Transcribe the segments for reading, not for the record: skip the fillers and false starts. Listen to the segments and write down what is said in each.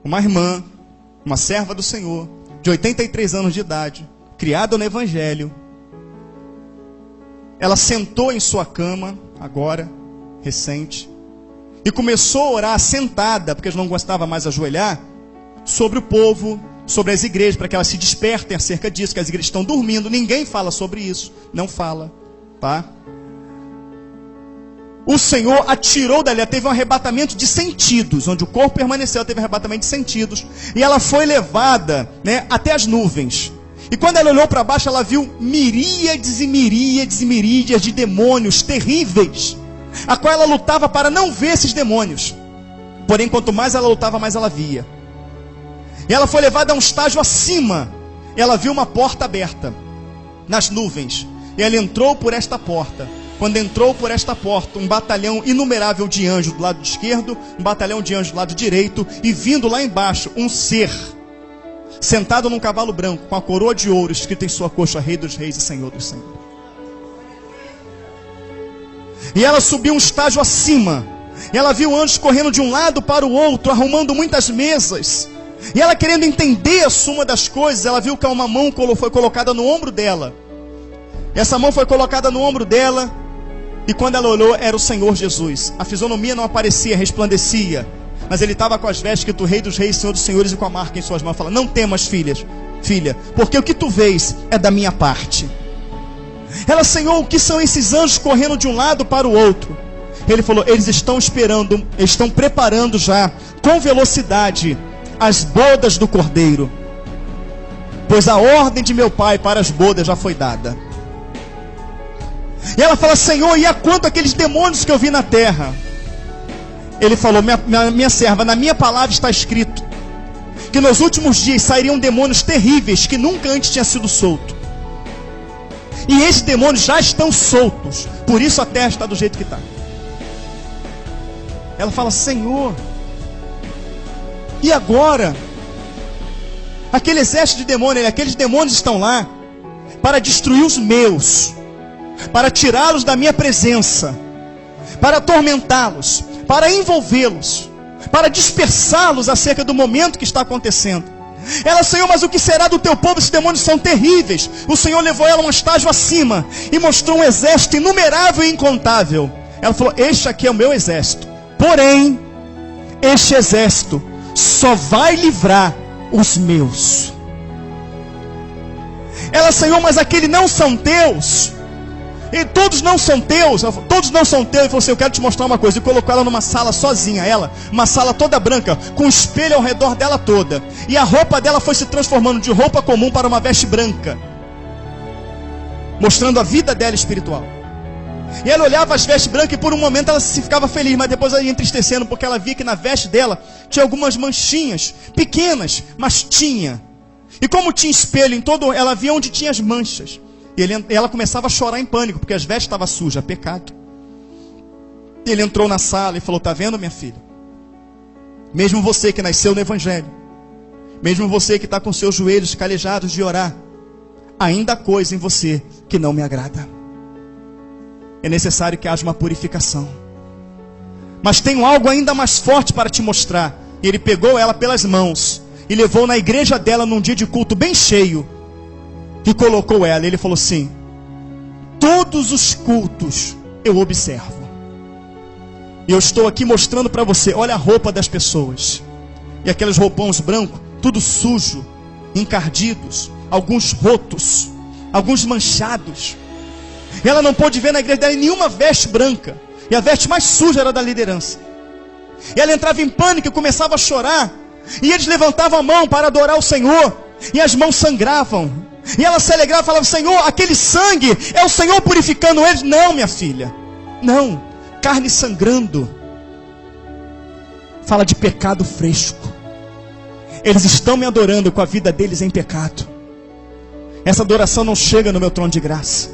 uma irmã, uma serva do Senhor, de 83 anos de idade, criada no Evangelho. Ela sentou em sua cama, agora, recente, e começou a orar sentada, porque não gostava mais de ajoelhar, sobre o povo, sobre as igrejas, para que elas se despertem acerca disso, que as igrejas estão dormindo. Ninguém fala sobre isso, não fala, tá? O Senhor a tirou dali, ela teve um arrebatamento de sentidos, onde o corpo permaneceu, ela teve um arrebatamento de sentidos, e ela foi levada, né, até as nuvens. E quando ela olhou para baixo, ela viu miríades e miríades e miríades de demônios terríveis, a qual ela lutava para não ver esses demônios. Porém, quanto mais ela lutava, mais ela via. E ela foi levada a um estágio acima. Ela viu uma porta aberta nas nuvens, e ela entrou por esta porta. Quando entrou por esta porta, um batalhão inumerável de anjos do lado esquerdo, um batalhão de anjos do lado direito, e vindo lá embaixo, um ser, sentado num cavalo branco, com a coroa de ouro, escrito em sua coxa, Rei dos Reis e Senhor dos Senhores. E ela subiu um estágio acima, e ela viu anjos correndo de um lado para o outro, arrumando muitas mesas, e ela querendo entender a suma das coisas, ela viu que uma mão foi colocada no ombro dela. Essa mão foi colocada no ombro dela, e quando ela olhou, era o Senhor Jesus. A fisionomia não aparecia, resplandecia, mas ele estava com as vestes escrito Rei dos Reis, Senhor dos Senhores, e com a marca em suas mãos. Fala: não temas, filha, porque o que tu vês é da minha parte. Ela: Senhor, o que são esses anjos correndo de um lado para o outro? Ele falou: eles estão esperando, estão preparando já, com velocidade, as bodas do Cordeiro, pois a ordem de meu Pai para as bodas já foi dada. E ela fala: Senhor, e a quanto aqueles demônios que eu vi na terra? Ele falou: minha serva, na minha palavra está escrito que nos últimos dias sairiam demônios terríveis que nunca antes tinha sido solto. E esses demônios já estão soltos, por isso a terra está do jeito que está. Ela fala: Senhor, e agora? Aquele exército de demônios, aqueles demônios estão lá para destruir os meus, para tirá-los da minha presença, para atormentá-los, para envolvê-los, para dispersá-los acerca do momento que está acontecendo. Ela: Senhor, mas o que será do teu povo? Esses demônios são terríveis. O Senhor levou ela a um estágio acima e mostrou um exército inumerável e incontável. Ela falou: este aqui é o meu exército, porém este exército só vai livrar os meus. Ela: Senhor, mas aqueles não são teus. E todos não são teus. Todos não são teus. Ele falou assim: eu quero te mostrar uma coisa. E colocou ela numa sala sozinha, uma sala toda branca, com um espelho ao redor dela toda. E a roupa dela foi se transformando de roupa comum para uma veste branca, mostrando a vida dela espiritual. E ela olhava as vestes brancas e por um momento ela se ficava feliz, mas depois ela ia entristecendo, porque ela via que na veste dela tinha algumas manchinhas, pequenas, mas tinha. E como tinha espelho em todo, ela via onde tinha as manchas. E ela começava a chorar em pânico, porque as vestes estavam sujas, pecado. E ele entrou na sala e falou: está vendo, minha filha? Mesmo você que nasceu no Evangelho, mesmo você que está com seus joelhos calejados de orar, ainda há coisa em você que não me agrada. É necessário que haja uma purificação. Mas tenho algo ainda mais forte para te mostrar. E ele pegou ela pelas mãos e levou na igreja dela num dia de culto bem cheio, e colocou ela. Ele falou assim: todos os cultos eu observo, e eu estou aqui mostrando para você. Olha a roupa das pessoas, e aqueles roupões brancos, tudo sujo, encardidos, alguns rotos, alguns manchados. Ela não pôde ver na igreja dela nenhuma veste branca, e a veste mais suja era da liderança. E ela entrava em pânico e começava a chorar, e eles levantavam a mão para adorar o Senhor, e as mãos sangravam. E ela se alegrava e falava: Senhor, aquele sangue é o Senhor purificando eles. Não, minha filha, não. Carne sangrando fala de pecado fresco. Eles estão me adorando com a vida deles em pecado. Essa adoração não chega no meu trono de graça.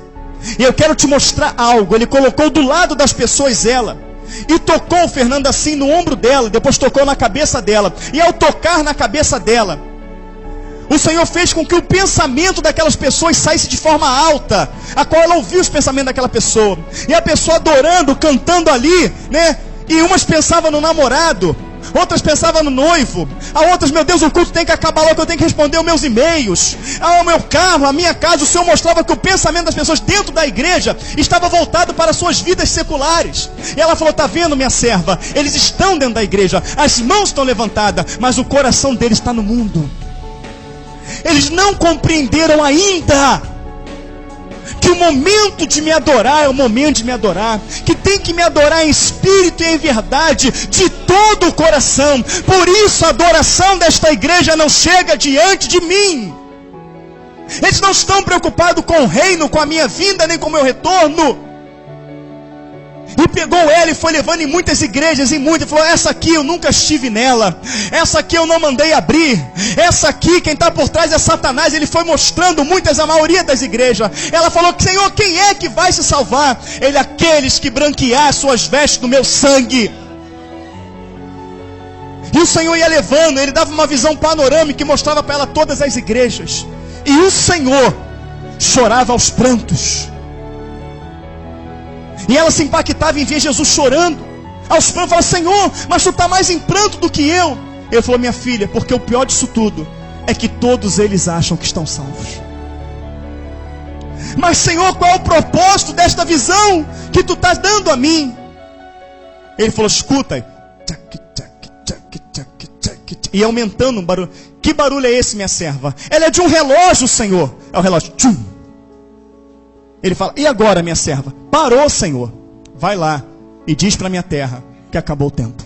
E eu quero te mostrar algo. Ele colocou do lado das pessoas ela, e tocou, Fernando, assim no ombro dela. Depois tocou na cabeça dela. E ao tocar na cabeça dela, o Senhor fez com que o pensamento daquelas pessoas saísse de forma alta, a qual ela ouviu os pensamentos daquela pessoa. E a pessoa adorando, cantando ali, né? E umas pensavam no namorado, Outras pensavam no noivo. A outras, meu Deus, o culto tem que acabar logo, eu tenho que responder os meus e-mails. O meu carro, a minha casa. O Senhor mostrava que o pensamento das pessoas dentro da igreja estava voltado para as suas vidas seculares. E ela falou, está vendo, minha serva? Eles estão dentro da igreja, as mãos estão levantadas, mas o coração deles está no mundo. Eles não compreenderam ainda que o momento de me adorar é o momento de me adorar, que tem que me adorar em espírito e em verdade, de todo o coração. Por isso a adoração desta igreja não chega diante de mim. Eles não estão preocupados com o reino, com a minha vinda, nem com o meu retorno. E pegou ela e foi levando em muitas igrejas, e falou, essa aqui eu nunca estive nela, essa aqui eu não mandei abrir, essa aqui quem está por trás é Satanás. Ele foi mostrando a maioria das igrejas. Ela falou, Senhor, quem é que vai se salvar? Ele, aqueles que branquear suas vestes do meu sangue. E o Senhor ia levando, ele dava uma visão panorâmica que mostrava para ela todas as igrejas. E o Senhor chorava aos prantos. E ela se impactava em ver Jesus chorando aos prantos. Falava, Senhor, mas tu está mais em pranto do que eu. Ele falou, minha filha, porque o pior disso tudo é que todos eles acham que estão salvos. Mas Senhor, qual é o propósito desta visão que tu estás dando a mim? Ele falou, escuta. E aumentando um barulho. Que barulho é esse, minha serva? Ela é de um relógio, Senhor. É o relógio. Tchum. Ele fala, e agora, minha serva? Parou, Senhor. Vai lá e diz para minha terra que acabou o tempo.